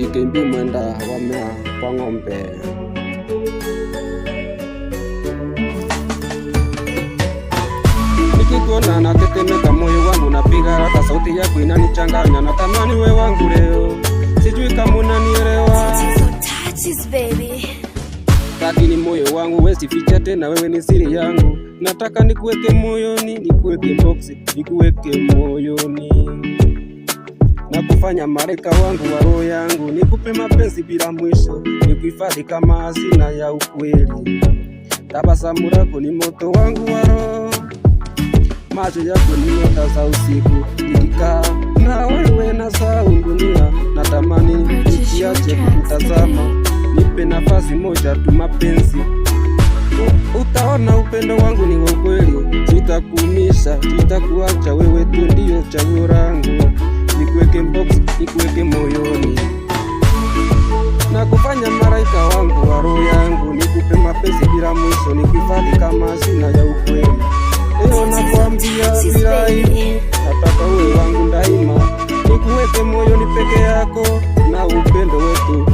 Sikimbi mwenda wamea kwa ng'ombe. Nikikuona natetemeka, moyo wangu napiga haraka, sauti yako inanichanganya, natamani we wangu leo, sijui kama unanielewa. Lakini moyo wangu wezi ficha tena, wewe ni siri yangu, nataka nikuweke moyoni, nikuweke boxi, nikuweke moyoni, na kufanya malaika wangu wa roho yangu, nikupe mapenzi bila mwisho, nikuhifadhi kama hazina ya ukweli. Tabasamu lako ni moto wangu wa roho, macho yako ni nyota za usiku, nikikaa na wewe nasahau dunia, natamani nikiache kukutazama, nipe nafasi moja tu mapenzi, utaona upendo wangu ni wa kweli, sitakuumisha, sitakuacha, wewe tu ndio chaguo langu, nikuweke box, nikuweke moyoni, na kufanya malaika wangu wa roho yangu, nikupe mapenzi bila mwisho, nikuhifadhi kama hazina ya ukweli. Leo nakwambia bila aibu, nataka uwe wangu daima, nikuweke moyoni peke yako, na upendo wetu